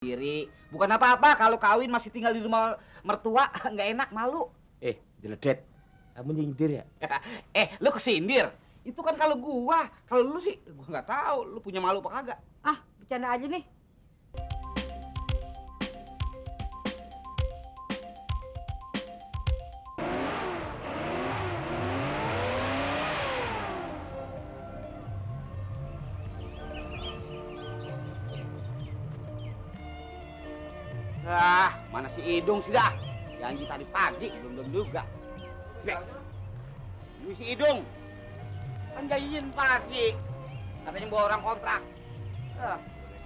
Diri. Bukan apa-apa kalau kawin masih tinggal di rumah mertua, nggak enak, malu. Jeledet. Kamu nyindir ya? Lu kesindir. Itu kan kalau lu sih gua nggak tahu lu punya malu apa kagak. Ah, bercanda aja nih. Mana si Idung sih dah? Janji tadi pagi, belum juga. Lu si Idung. Kan janjiin pagi. Katanya bawa orang kontrak.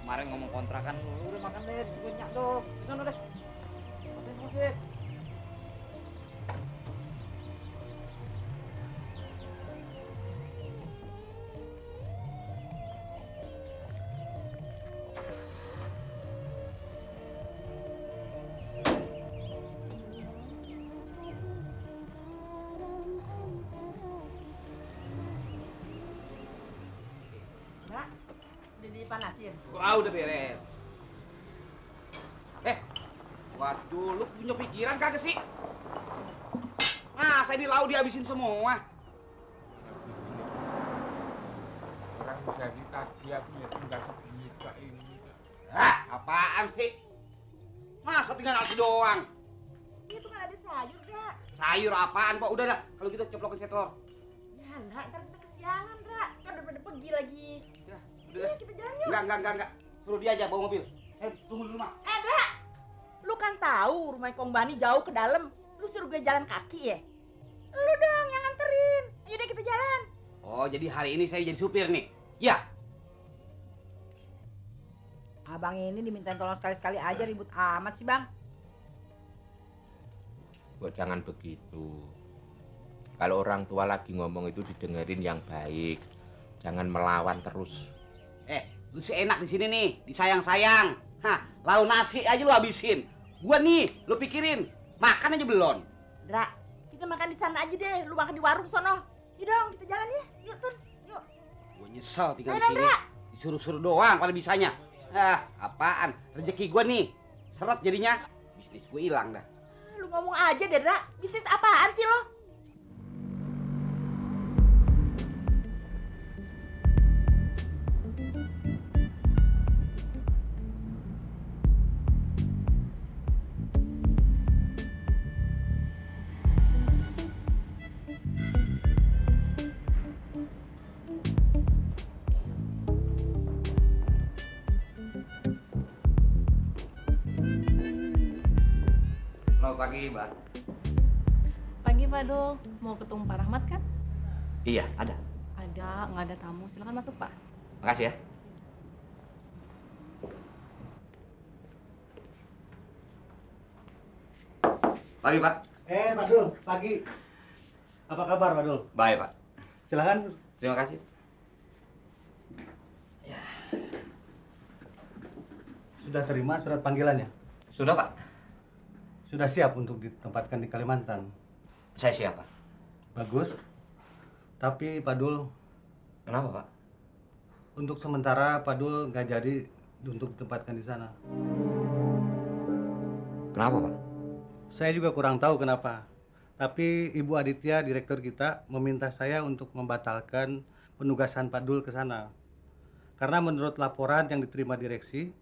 Kemarin ngomong kontrakan, udah makan deh, banyak tuh. Di sana deh. Musik. Udah dipanasin. Udah beres. Waduh, lu punya pikiran kagak sih? Masa ini lauk dihabisin semua? Orang dari tadi aku ya tinggal segini kak ini. Apaan sih? Masa tinggal nasi doang? Itu kan ada sayur, Dra. Sayur apaan, Pak? Udah dah, kalau gitu ceplokin setelor. Ya, Dra, ntar kita kesiangan, Dra. Kan udah pada pergi lagi. Ya, udah. Kita jalan yuk. Enggak. Suruh dia aja bawa mobil. Saya tunggu di rumah. Dra, lu kan tahu rumah Kong Bani jauh ke dalam. Lu suruh gue jalan kaki ya? Lu dong yang nganterin. Yaudah kita jalan. Oh, jadi hari ini saya jadi supir nih? Ya. Abang ini dimintain tolong sekali-sekali aja ribut amat sih, Bang. Kok jangan begitu. Kalau orang tua lagi ngomong itu didengerin yang baik. Jangan melawan terus. Lu sih enak di sini nih, disayang-sayang. Lauk nasi aja lu habisin. Gua nih, lu pikirin, makan aja belum. Dra, kita makan di sana aja deh. Lu makan di warung sono. Yuk dong, kita jalan ya. Yuk, Tun. Yuk. Gua nyesel tinggal di Ayo, sini. Dra. Disuruh-suruh doang pada bisanya. Apaan? Rezeki gua nih. Seret jadinya. Bisnis gua hilang dah. Lu ngomong aja deh, Dra. Bisnis apaan sih lo? Selamat pagi, Mbak. Pagi Pak Dul, mau ketemu Pak Rahmat kan? Iya, ada. Ada, nggak ada tamu. Silakan masuk Pak. Makasih ya. Pagi, Pak. Pak Dul, pagi. Apa kabar, Pak Dul? Baik, Pak. Silakan. Terima kasih. Sudah terima surat panggilannya? Sudah, Pak. Sudah siap untuk ditempatkan di Kalimantan? Saya siap, Pak. Bagus. Tapi Pak Dul, Kenapa, Pak? untuk sementara Pak Dul nggak jadi untuk ditempatkan di sana. Kenapa, Pak? Saya juga kurang tahu kenapa. Tapi Ibu Aditya, direktur kita, meminta saya untuk membatalkan penugasan Pak Dul ke sana. Karena menurut laporan yang diterima direksi,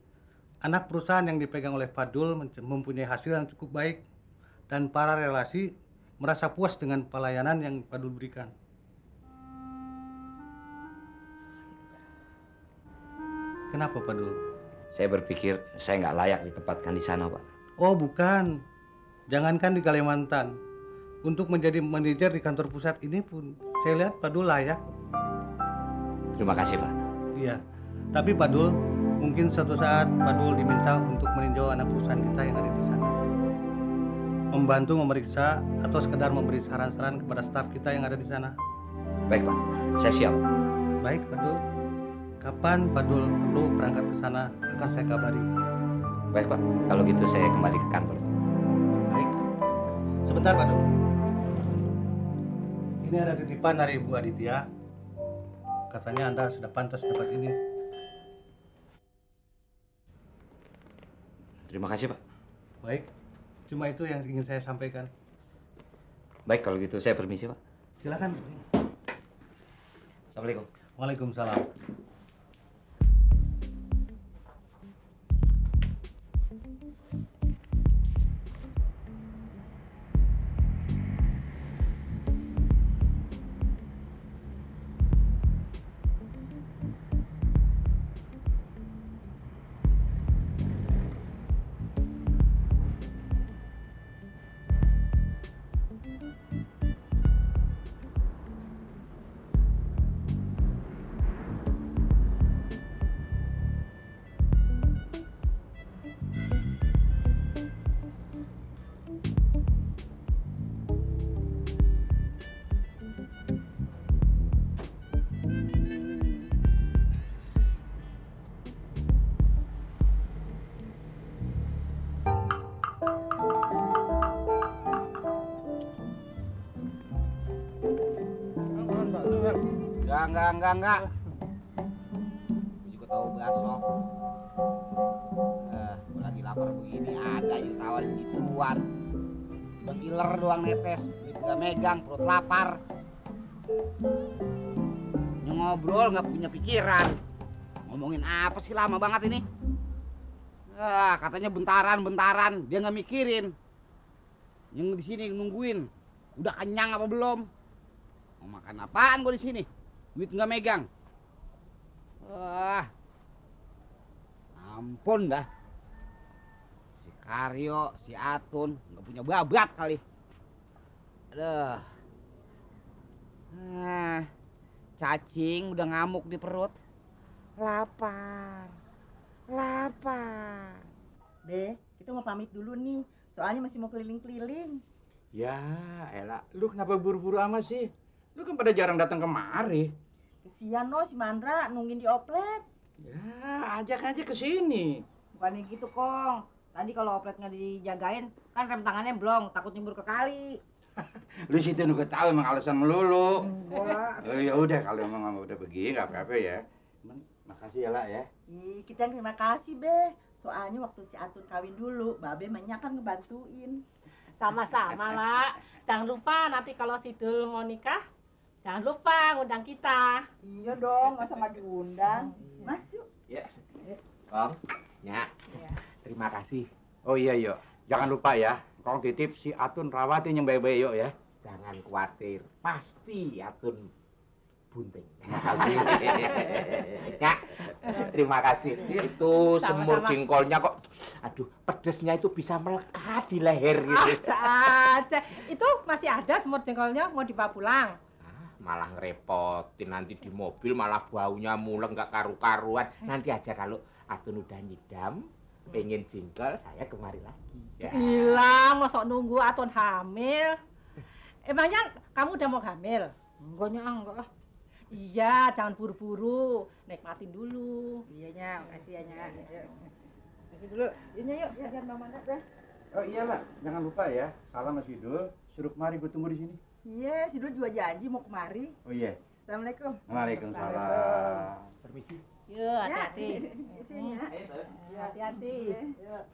anak perusahaan yang dipegang oleh Pak Dul mempunyai hasil yang cukup baik dan para relasi merasa puas dengan pelayanan yang Pak Dul berikan. Kenapa Pak Dul? Saya berpikir saya nggak layak ditempatkan di sana, Pak. Oh bukan, jangankan di Kalimantan. Untuk menjadi manajer di kantor pusat ini pun saya lihat Pak Dul layak. Terima kasih, Pak. Iya, tapi Pak Dul, mungkin suatu saat Pak Dul diminta untuk meninjau anak perusahaan kita yang ada di sana. Membantu memeriksa atau sekedar memberi saran-saran kepada staf kita yang ada di sana. Baik, Pak. Saya siap. Baik, Pak Dul. Kapan Pak Dul perlu berangkat ke sana akan saya kabari. Baik, Pak. Kalau gitu saya kembali ke kantor, Pak. Baik. Sebentar, Pak Dul. Ini ada titipan dari Ibu Aditya. Katanya Anda sudah pantas dapat ini. terima kasih Pak. Baik, cuma itu yang ingin saya sampaikan. Baik kalau gitu saya permisi Pak. Silakan. Assalamualaikum. Waalaikumsalam. Enggak. Juga tahu bakso. Gua lagi lapar begini ada yang tawarin gituan. Bang iler doang netes, duit nggak megang, perut lapar. Ngobrol nggak punya pikiran. Ngomongin apa sih lama banget ini? Katanya bentaran, dia nggak mikirin. Yang di sini nungguin, udah kenyang apa belum? Mau makan apaan gua di sini? Duit nggak megang. Ampun dah. Si Karyo, si Atun nggak punya babat kali. Aduh. Cacing udah ngamuk di perut. Lapar. Be, kita mau pamit dulu nih. Soalnya masih mau keliling-keliling. Ya, elah, lu kenapa buru-buru amat sih? Lu kan pada jarang datang kemari. Kesian no si Mandra nungguin di oplet. Ya, ajak aja ke sini. Bukannya gitu, Kong. Tadi kalau oplet nggak dijagain, kan rem tangannya blong, takut nyebur ke kali. Lu situ juga tahu emang alasan melulu. Enggak. Oh, ya udah kalau emang udah begini nggak apa-apa ya. Makasih ya, Lah ya. Kita yang terima kasih, Be. Soalnya waktu si Atun kawin dulu, Babe banyak kan ngebantuin. Sama-sama, Lah. Jangan lupa nanti kalau Sidul mau nikah, jangan lupa ngundang kita. Iya dong, masa nggak diundang. Mas yuk. Ya. Kong, Nyak. Terima kasih. Oh iya, yuk. Jangan lupa ya. Kong titip si Atun rawatin yang baik-baik yuk ya. Jangan khawatir, pasti Atun bunting. Makasih. Nyak, terima kasih. Itu semur Sama-sama. jengkolnya kok, aduh, pedesnya itu bisa melekat di leher gitu. Saja. Itu masih ada semur jengkolnya mau dibawa pulang. Malah ngerepotin nanti di mobil malah baunya muleng nggak karu-karuan. Nanti aja kalau Atun udah nyidam, pengen jengkol saya kemari lagi. Ya. Hilang, masuk nunggu Atun hamil. Emangnya kamu udah mau hamil? Enggak. Iya, jangan buru-buru, nikmatin dulu. Iya, Nya, makasih ya, Nya. Kasih dulu. Ini yuk, kasihan Bang Mandra deh. Oh iyalah, jangan lupa ya. Salam Mas Sidul, suruh kemari gue tunggu di sini. Iya, si Dul juga janji mau kemari. Oh iya. Assalamualaikum. Waalaikumsalam. Permisi. Yuk, hati-hati. Di sini ya. Hati-hati. Yuk.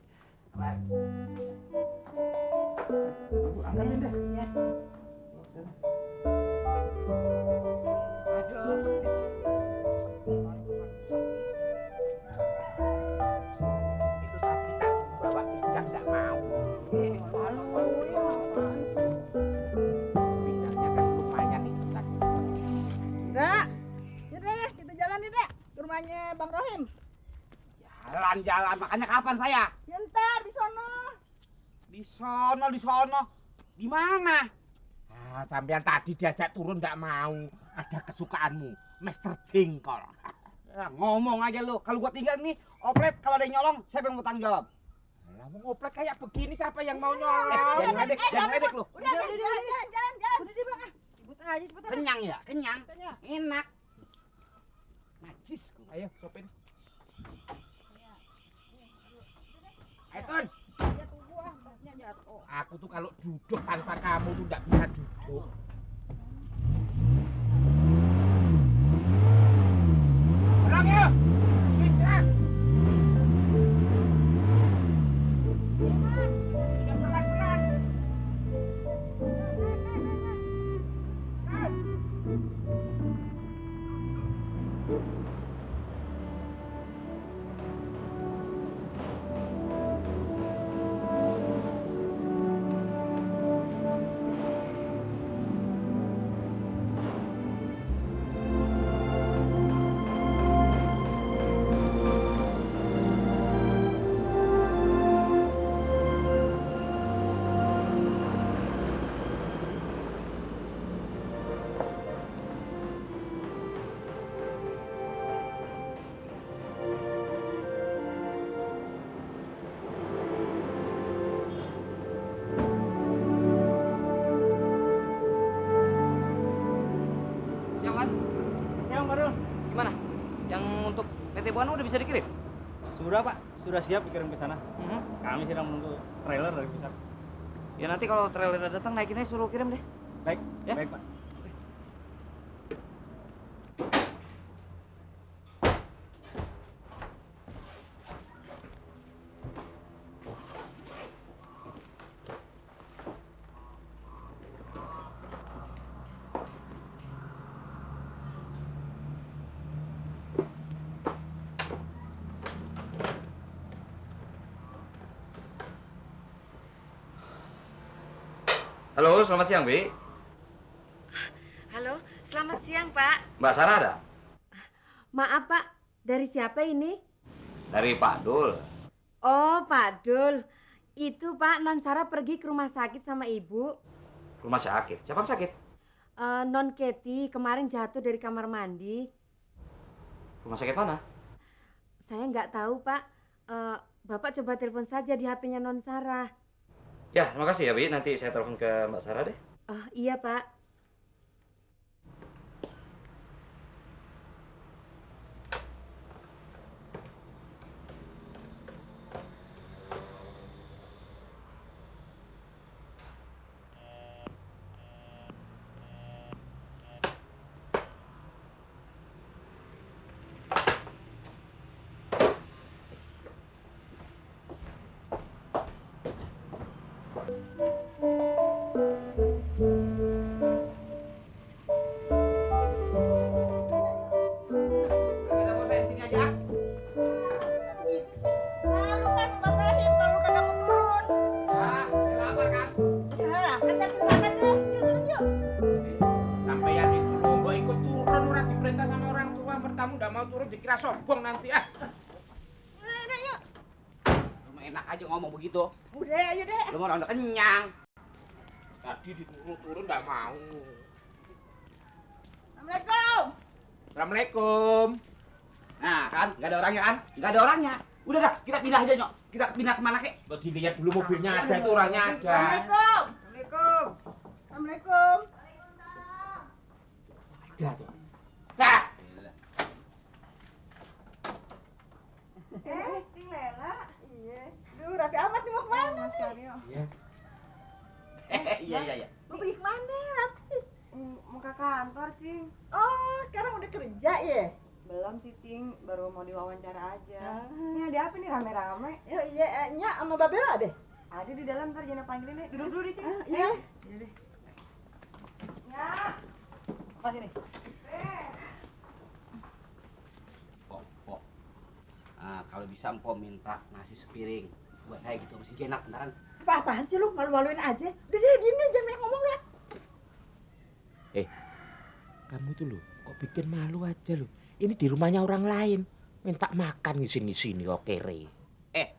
Angkatin deh. Iya. Itu tadi tak bawa pijak nggak mau. Pijaknya kan lumayan itu tadi. Dek, yaudah ya kita jalan nih Dek ke rumahnya Bang Rohim. Jalan-jalan, makanya kapan saya? Ya ntar di sono. Di sono. Di mana? Sampean tadi diajak turun nggak mau. Ada kesukaanmu, Mister Jengkol. Ngomong aja lu. Kalau gua tinggal nih, oplet kalau ada yang nyolong, siapa yang mau tanggung jawab? Lah mau ngoplek kayak begini siapa yang mau nyolong? Jangan ledek lu. Udah, jalan. Udah deh, Bang. Ribut aja cepetan. Kenyang ya? Kenyang. Enak. Najis. Ayo, sopin. Ayo, Tun. Aku tuh kalau duduk tanpa kamu tuh nggak bisa duduk. Pulang yuk! Bisa! Labuan udah bisa dikirim? Sudah Pak, sudah siap dikirim ke sana. Mhm. Kami sedang menunggu trailer dari pusat. Ya nanti kalau trailer datang naikinnya suruh kirim deh. Baik, Ya. baik Pak. Halo, selamat siang, Bi. Halo, selamat siang, Pak. Mbak Sarah ada? Maaf, Pak. Dari siapa ini? Dari Pak Dul. Oh, Pak Dul. Itu, Pak, Non Sarah pergi ke rumah sakit sama Ibu. Rumah sakit. Siapa yang sakit? Non Kety kemarin jatuh dari kamar mandi. Rumah sakit mana? Saya nggak tahu, Pak. Bapak coba telepon saja di HP-nya Non Sarah. Ya, terima kasih ya, Bi. Nanti saya telepon ke Mbak Sarah deh. Oh, iya, Pak. Ada bos saya di sini aja. Malu kan Bang Rahim kalau lu kagak mau turun. Ah, saya lapar kan. Ya, antar kita makan deh. Yuk, turun yuk. Sampeyan itu lho, mbok ikut turun ora diperintah sama orang tua, bertamu ndak mau turun dikira sombong nanti ah. Udah, yuk. Lu mah enak aja ngomong begitu. Udah, ayo deh. Lu mau udah kenyang. Tadi dituruh-turun ndak mau. Assalamualaikum. Assalamualaikum. Nah kan, nggak ada orangnya kan? Nggak ada orangnya. Udah dah, kita pindah aja nyok. Kita pindah kemana kek? Mbok dilihat dulu mobilnya ada itu orangnya ada. Assalamualaikum. Assalamualaikum. Assalamualaikum. Ada tuh. Nah, Cing Lela. Iya. Duh, rapi amat nih mau kemana nih? ya. Iya, iya, iya. Lu pergi kemana, Rapi? Mau ke kantor, Cing. Oh, sekarang udah kerja ya? Belum sih, Cing. Baru mau diwawancara aja. Ah. Ini ada apa nih rame-rame? Ya, iya, Nya sama Babel ada? Ada di dalam, ntar jangan panggilin deh. Duduk dulu deh, Cing. Ah, iya. Iya deh. Ya. Apa sini? Pok. Nah, kalau bisa Mpok minta nasi sepiring buat saya gitu, mesti enak bentaran. Apa-apaan sih lu? Malu-maluin aja. Udah deh, diem deh, jangan banyak ngomong lah. Kamu tuh lho, kok bikin malu aja lho. Ini di rumahnya orang lain. Minta makan di sini kok kere.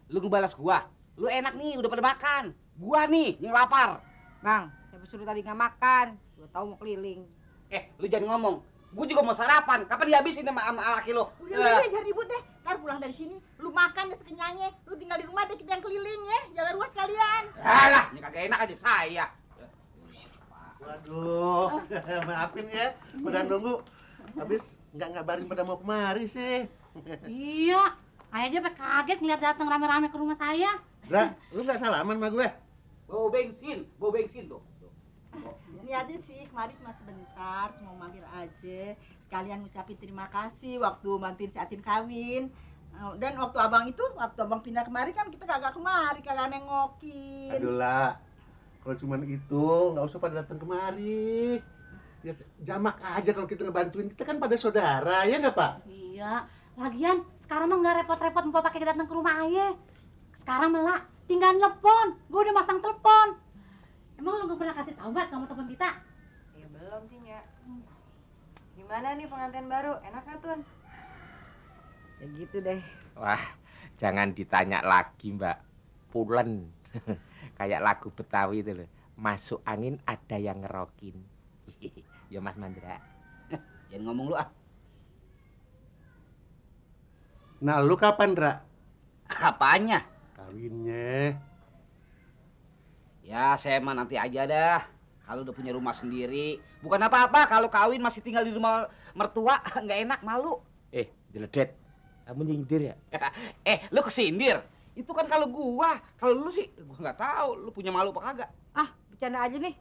Lu ngebalas gua. Lu enak nih, udah pada makan. Gua nih yang lapar. Bang, siapa suruh tadi nggak makan? Udah tahu mau keliling. Lu jangan ngomong. Gua juga mau sarapan. Kapan dihabisin sama laki lu? Udah, jangan ribut deh. Ntar pulang dari sini, lu makan deh sekenyangnya. Lu tinggal di rumah deh, kita yang keliling ya. Jaga ruas sekalian. Alah, ini kagak enak aja saya. Waduh, maafin ya, udah nunggu. Habis nggak ngabarin pada mau kemari sih. Iya, saya aja sampai kaget ngeliat datang rame-rame ke rumah saya. Lah, lu nggak salaman sama gue? Bawa bensin tuh. Ini aja sih, kemarin cuma sebentar, cuma mampir aja. Sekalian ngucapin terima kasih waktu bantuin si Atin kawin. Dan waktu abang pindah kemari kan kita kagak kemari, kagak nengokin. Aduh lah, kalau cuman itu nggak usah pada datang kemari. Ya jamak aja kalau kita ngebantuin, kita kan pada saudara, ya nggak Pak? Iya, lagian sekarang mah nggak repot-repot mau pakai datang ke rumah ayah. Sekarang malah tinggal telepon, gue udah masang telepon. Emang lu gak pernah kasih tahu nggak kamu telepon kita? Ya belum sih, Nya. Gimana nih pengantin baru? Enak nggak, Tun? Ya gitu deh. Wah, jangan ditanya lagi, Mbak. Pulen. Kayak lagu Betawi itu loh. Masuk angin ada yang ngerokin. Ya Mas Mandra. Jangan ngomong lu ah. Nah, lu kapan, Dra? Apanya? Kawinnya. Ya, saya mah nanti aja dah. Kalau udah punya rumah sendiri. Bukan apa-apa kalau kawin masih tinggal di rumah mertua, nggak enak, malu. Jeledet. Kamu nyindir ya? Lu kesindir. Itu kan kalau gua. Kalau lu sih gua nggak tahu lu punya malu apa kagak. Ah, bercanda aja nih.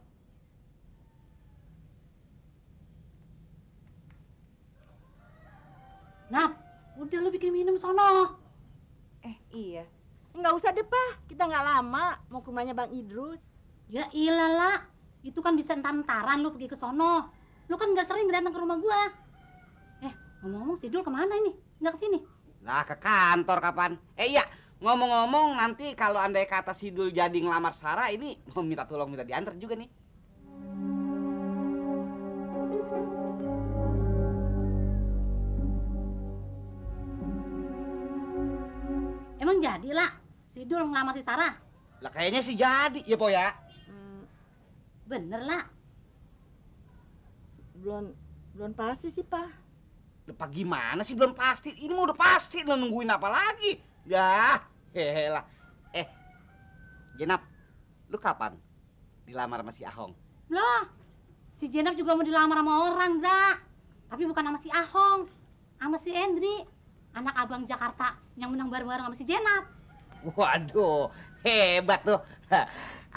Nap, udah lu bikin minum sono. Iya. Nggak usah deh, Pak. Kita nggak lama mau ke rumahnya Bang Idrus. Ya iyalah, lah. Itu kan bisa entar-entaran lu pergi ke sono. Lu kan nggak sering datang ke rumah gua. Ngomong-ngomong, si Dul kemana ini? Nggak kesini? Lah ke kantor kapan? Iya, ngomong-ngomong nanti kalau andai kata Sidul jadi ngelamar Sarah ini mau minta tolong minta diantar juga nih. Emang jadi lah, si Dul ngelamar si Sarah? Lah kayaknya sih jadi, ya Po ya. Bener lah. Belum pasti sih, Pak. Lepas gimana sih belum pasti? Ini mau udah pasti, lo nungguin apa lagi? Ya, hehelah. Jenap, lu kapan dilamar sama si Ahong? Loh, si Jenab juga mau dilamar sama orang, Dra. Tapi bukan sama si Ahong, sama si Endri, anak abang Jakarta yang menang bareng-bareng sama si Jenab. Waduh, hebat tuh.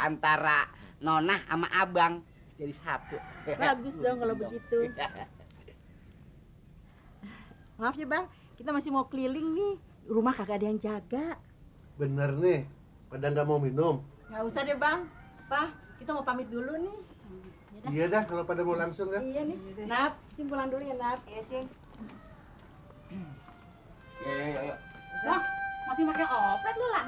Antara Nona sama abang jadi satu. Bagus dong kalau begitu. Maaf ya, Bang. Kita masih mau keliling nih. Rumah kagak ada yang jaga. Bener nih, pada nggak mau minum. Nggak usah deh, Bang. Pak, kita mau pamit dulu nih. Iya dah, kalau pada mau langsung ya. Iya nih. Nap, Cing pulang dulu ya, Nap. Iya, Cing. Ya. Loh, masih pakai oplet lu lah.